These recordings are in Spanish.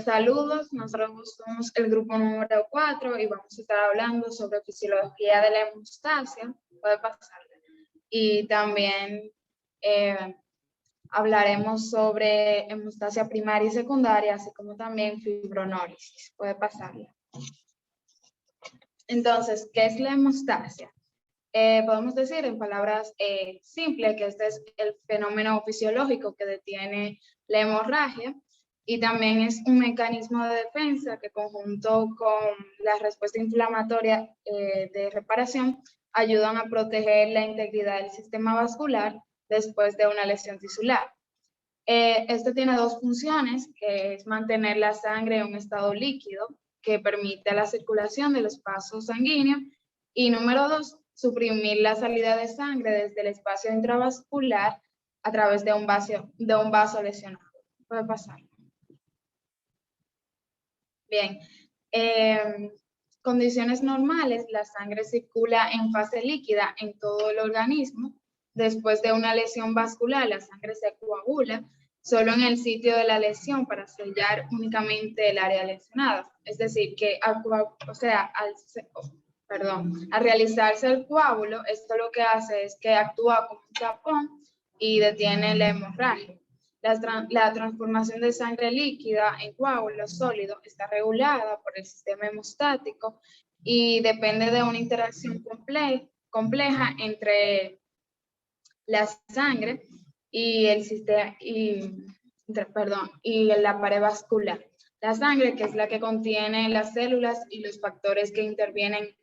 Saludos, nosotros somos el grupo número 4 y vamos a estar hablando sobre fisiología de la hemostasia. Puede pasarle. Y también hablaremos sobre hemostasia primaria y secundaria, así como también fibronólisis. Puede pasarle. Entonces, ¿qué es la hemostasia? Podemos decir en palabras simples que este es el fenómeno fisiológico que detiene la hemorragia y también es un mecanismo de defensa que conjunto con la respuesta inflamatoria de reparación ayudan a proteger la integridad del sistema vascular después de una lesión tisular. Esto tiene dos funciones, que es mantener la sangre en un estado líquido que permite la circulación de los vasos sanguíneos y número 2, suprimir la salida de sangre desde el espacio intravascular a través de un vaso lesionado. Puede pasar. Bien, condiciones normales, la sangre circula en fase líquida en todo el organismo. Después de una lesión vascular, la sangre se coagula solo en el sitio de la lesión para sellar únicamente el área lesionada. Es decir, que al realizarse el coágulo, esto lo que hace es que actúa como un tapón y detiene la hemorragia. La transformación de sangre líquida en coágulo sólido está regulada por el sistema hemostático y depende de una interacción compleja entre la sangre y la pared vascular. La sangre, que es la que contiene las células y los factores que intervienen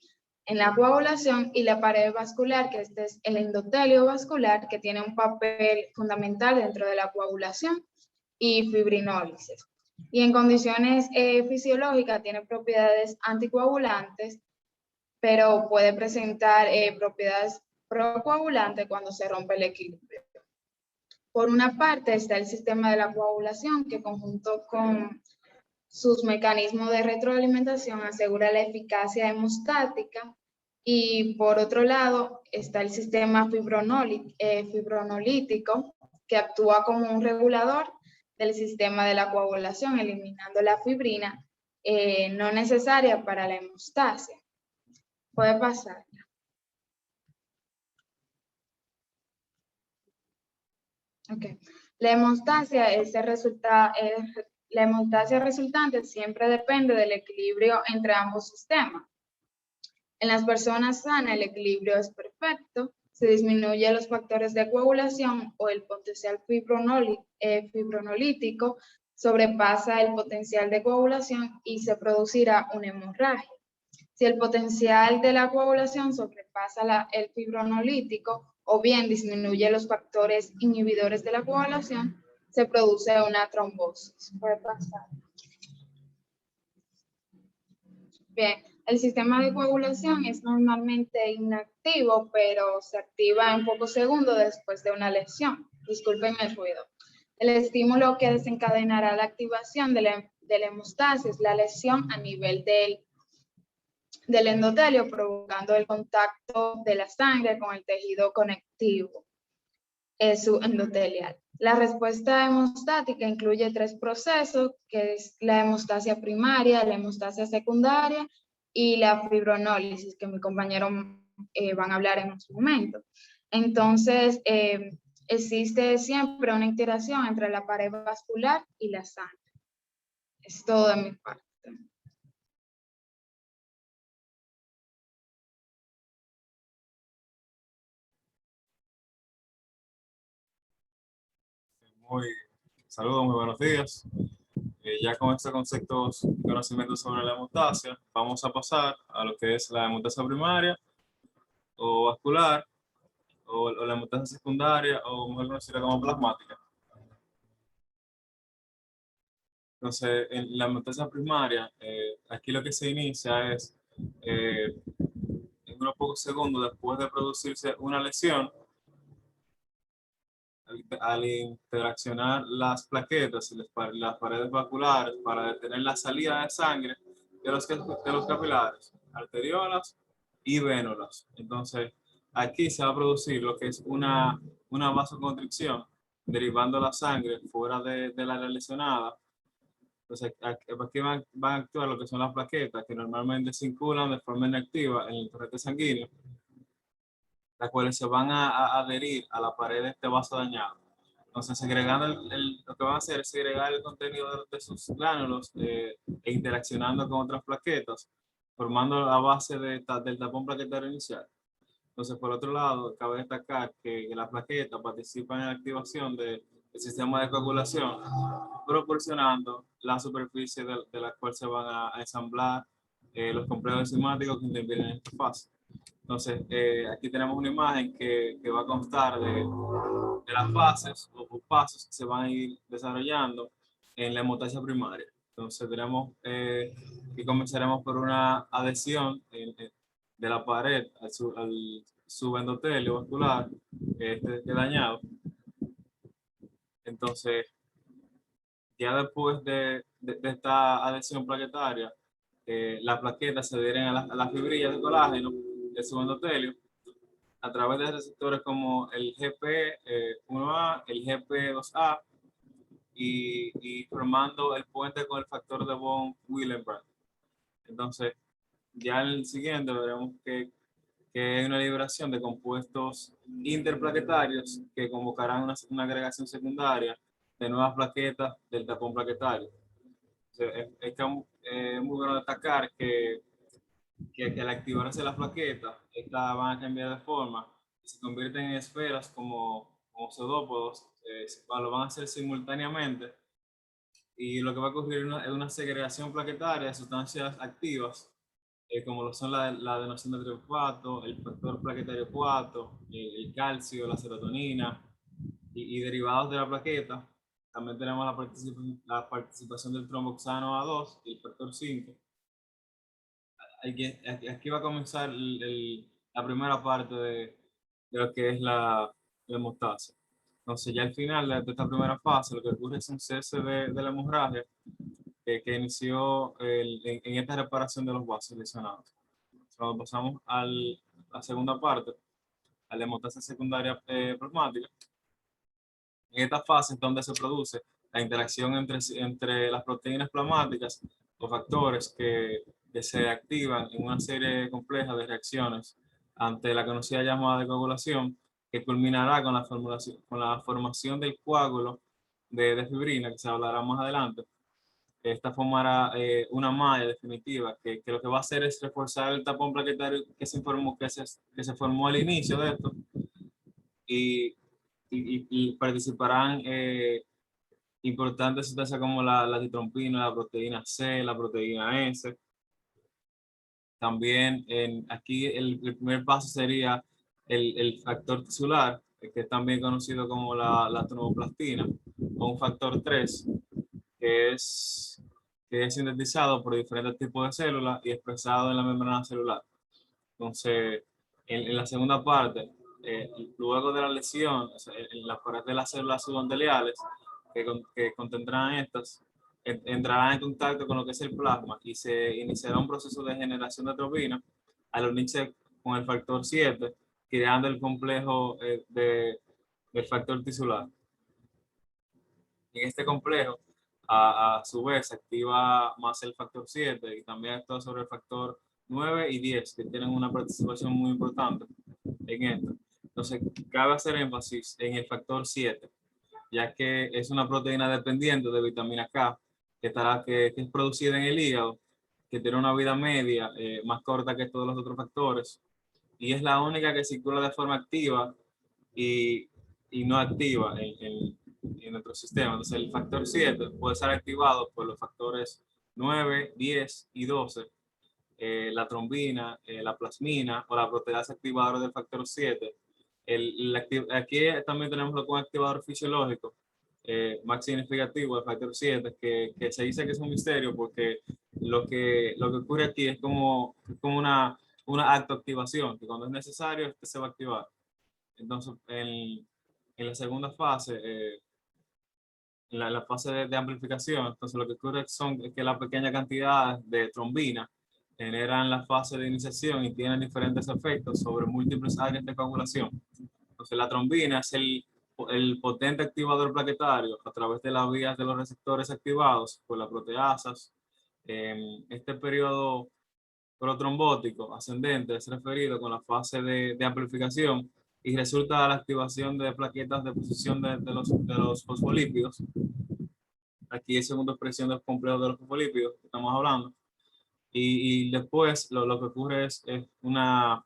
en la coagulación, y la pared vascular, que este es el endotelio vascular, que tiene un papel fundamental dentro de la coagulación y fibrinólisis. Y en condiciones fisiológicas tiene propiedades anticoagulantes, pero puede presentar propiedades procoagulantes cuando se rompe el equilibrio. Por una parte está el sistema de la coagulación, que conjunto con sus mecanismos de retroalimentación asegura la eficacia hemostática, y por otro lado está el sistema fibronolítico, que actúa como un regulador del sistema de la coagulación, eliminando la fibrina no necesaria para la hemostasia. Puede pasar. Okay. La hemostasia resultante siempre depende del equilibrio entre ambos sistemas. En las personas sanas el equilibrio es perfecto, se disminuyen los factores de coagulación o el potencial fibronolítico sobrepasa el potencial de coagulación y se producirá una hemorragia. Si el potencial de la coagulación sobrepasa el fibronolítico o bien disminuye los factores inhibidores de la coagulación, se produce una trombosis. Puede pasar. Bien, el sistema de coagulación es normalmente inactivo, pero se activa en pocos segundos después de una lesión. Disculpen el ruido. El estímulo que desencadenará la activación de la hemostasia es la lesión a nivel del endotelio, provocando el contacto de la sangre con el tejido conectivo endotelial. La respuesta hemostática incluye 3 procesos, que es la hemostasia primaria, la hemostasia secundaria y la fibronólisis, que mi compañero van a hablar en un momento. Entonces, existe siempre una interacción entre la pared vascular y la sangre. Es todo de mi parte. Saludos, muy buenos días. Ya con estos conceptos y conocimientos sobre la hemostasia, vamos a pasar a lo que es la hemostasia primaria o vascular, o la hemostasia secundaria, o mejor conocida como plasmática. Entonces, en la hemostasia primaria, aquí lo que se inicia es, en unos pocos segundos después de producirse una lesión, al interaccionar las plaquetas y las paredes vasculares para detener la salida de sangre de los capilares, arteriolas y vénulas. Entonces, aquí se va a producir lo que es una vasoconstricción, derivando la sangre fuera de la área lesionada, Entonces, aquí van a actuar lo que son las plaquetas, que normalmente circulan de forma inactiva en el torrente sanguíneo, las cuales se van a adherir a la pared de este vaso dañado. Entonces, segregando lo que van a hacer es segregar el contenido de sus gránulos e interaccionando con otras plaquetas, formando la base del tapón plaquetario inicial. Entonces, por otro lado, cabe destacar que la plaqueta participa en la activación del sistema de coagulación, proporcionando la superficie de la cual se van a ensamblar los complejos enzimáticos que intervienen en esta fase. Entonces, aquí tenemos una imagen que va a constar de las fases o pasos que se van a ir desarrollando en la hemostasia primaria. Entonces, tenemos que comenzaremos por una adhesión de la pared al subendotelio vascular que esté dañado. Entonces, ya después de esta adhesión plaquetaria, las plaquetas se adhieren a las fibrillas de colágeno del subendotelio a través de receptores como el GP1A, el GP2A y formando el puente con el factor de von Willebrand. Entonces, ya en el siguiente veremos que hay una liberación de compuestos interplaquetarios que convocarán una agregación secundaria de nuevas plaquetas del tapón plaquetario. Es muy bueno destacar que al activarse las plaquetas, estas van a cambiar de forma y se convierten en esferas como pseudópodos, lo van a hacer simultáneamente y lo que va a ocurrir es una segregación plaquetaria de sustancias activas como lo son la adenosin de trifosfato, el factor plaquetario 4, el calcio, la serotonina y derivados de la plaqueta. También tenemos la participación del tromboxano A2 y el factor 5. Aquí va a comenzar la primera parte de lo que es la hemostasia. Entonces, ya al final de esta primera fase, lo que ocurre es un cese de la hemorragia que inició en esta reparación de los vasos lesionados. Cuando pasamos a la segunda parte, a la hemostasia secundaria plasmática, en esta fase es donde se produce la interacción entre las proteínas plasmáticas o factores que se activan en una serie compleja de reacciones ante la conocida llamada de coagulación, que culminará con la formación del coágulo de fibrina, que se hablará más adelante. Esta formará una malla definitiva que lo que va a hacer es reforzar el tapón plaquetario que se formó al inicio de esto y participarán importantes sustancias como la ditrompina, la proteína C, la proteína S. También aquí el primer paso sería el factor tisular, que es también conocido como la tromboplastina, o un factor 3, que es sintetizado por diferentes tipos de células y expresado en la membrana celular. Entonces, en la segunda parte, luego de la lesión, o sea, en la pared de las células subendoteliales que contendrán estas, entrarán en contacto con lo que es el plasma y se iniciará un proceso de generación de trombina al unirse con el factor 7, creando el complejo del factor tisular. En este complejo, a su vez, se activa más el factor 7 y también actúa sobre el factor 9 y 10, que tienen una participación muy importante en esto. Entonces, cabe hacer énfasis en el factor 7, ya que es una proteína dependiente de vitamina K, que es producida en el hígado, que tiene una vida media más corta que todos los otros factores, y es la única que circula de forma activa y no activa en nuestro sistema. Entonces, el factor 7 puede ser activado por los factores 9, 10 y 12, la trombina, la plasmina o la proteasa activadora del factor 7. Aquí también tenemos un activador fisiológico más significativo del factor 7, que se dice que es un misterio porque lo que ocurre aquí es como una activación, que cuando es necesario este se va a activar. Entonces, en la segunda fase, en la fase de amplificación, entonces lo que ocurre es que la pequeña cantidad de trombina generan la fase de iniciación y tienen diferentes efectos sobre múltiples áreas de coagulación. Entonces, la trombina es el el potente activador plaquetario a través de las vías de los receptores activados por las proteasas. Este periodo protrombótico ascendente es referido con la fase de amplificación y resulta de la activación de plaquetas de posición de los fosfolípidos. Aquí es segunda expresión del complejo de los fosfolípidos que estamos hablando. Y después lo que ocurre es una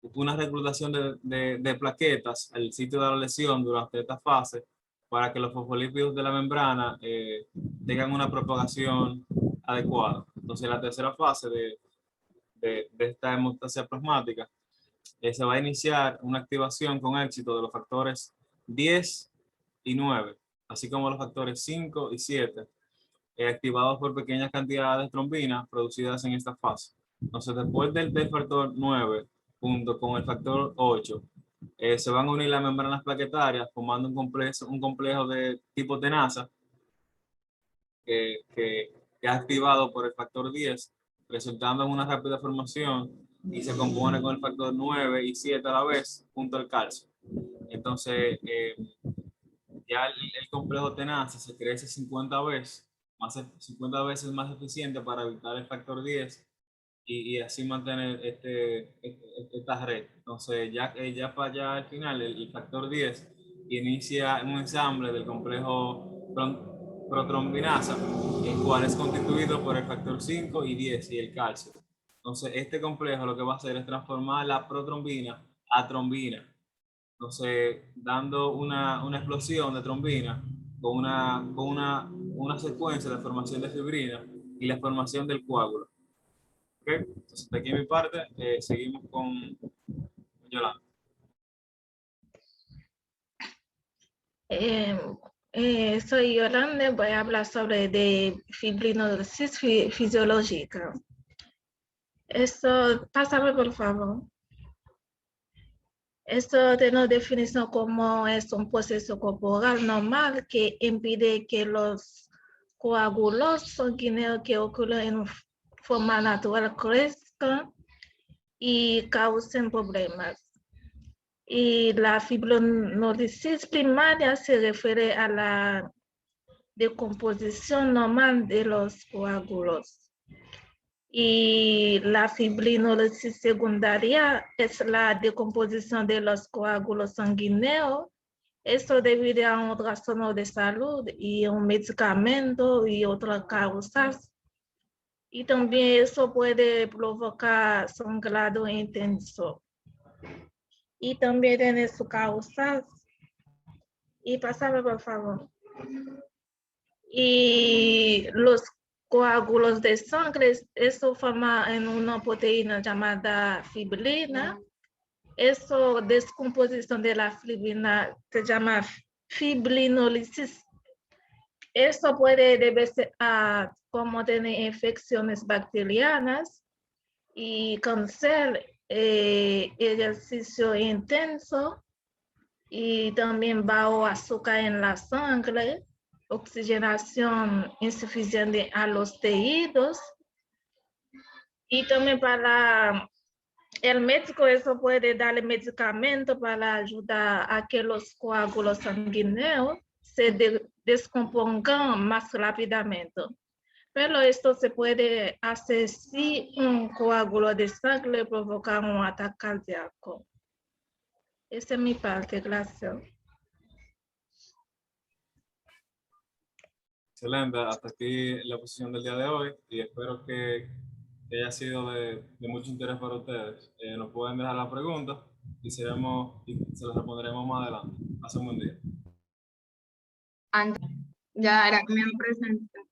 reclutación de plaquetas al sitio de la lesión durante esta fase para que los fosfolípidos de la membrana tengan una propagación adecuada. Entonces, la tercera fase de esta hemostasia plasmática se va a iniciar una activación con éxito de los factores 10 y 9, así como los factores 5 y 7, activados por pequeñas cantidades de trombina producidas en esta fase. Entonces, después del factor 9, junto con el factor 8, se van a unir las membranas plaquetarias formando un complejo de tipo tenaza que es activado por el factor 10, resultando en una rápida formación y se compone con el factor 9 y 7 a la vez junto al calcio. Entonces, ya el complejo tenaza se crece 50 veces más eficiente para evitar el factor 10 y así mantener esta red. Entonces, ya para allá al final, el factor 10 inicia un ensamble del complejo protrombinasa, el cual es constituido por el factor 5 y 10 y el calcio. Entonces, este complejo lo que va a hacer es transformar la protrombina a trombina. Entonces, dando una explosión de trombina con una secuencia de formación de fibrina y la formación del coágulo. ¿Okay? Entonces, de aquí mi parte, seguimos con Yolanda. Soy Yolanda, voy a hablar sobre de fibrinolisis fisiológica. Esto, pásame por favor. Esto tiene una definición como es un proceso corporal normal que impide que los coágulos sanguíneos que ocurren en forma natural crezcan y causen problemas. Y la fibrinolisis primaria se refiere a la decomposición normal de los coágulos. Y la fibrinolisis secundaria es la decomposición de los coágulos sanguíneos. Esto debido a un trastorno de salud y un medicamento y otras causas. Y también eso puede provocar sangrado intenso. Y también tiene sus causas. Y pasame por favor. Y los coágulos de sangre, eso forma en una proteína llamada fibrina. Eso descomposición de la fibrina se llama fibrinolisis. Eso puede deberse a como tener infecciones bacterianas y cáncer, ejercicio intenso y también bajo azúcar en la sangre, oxigenación insuficiente a los tejidos. Y también para el médico eso puede darle medicamento para ayudar a que los coágulos sanguíneos se descompongan más rápidamente. Pero esto se puede hacer si un coágulo de sangre provoca un ataque cardíaco. Esa es mi parte, gracias. Excelente, hasta aquí la posición del día de hoy y espero que haya sido de mucho interés para ustedes. Nos pueden dejar la pregunta y se las respondremos más adelante. Hace un buen día. Antes, ya era que me han presentado.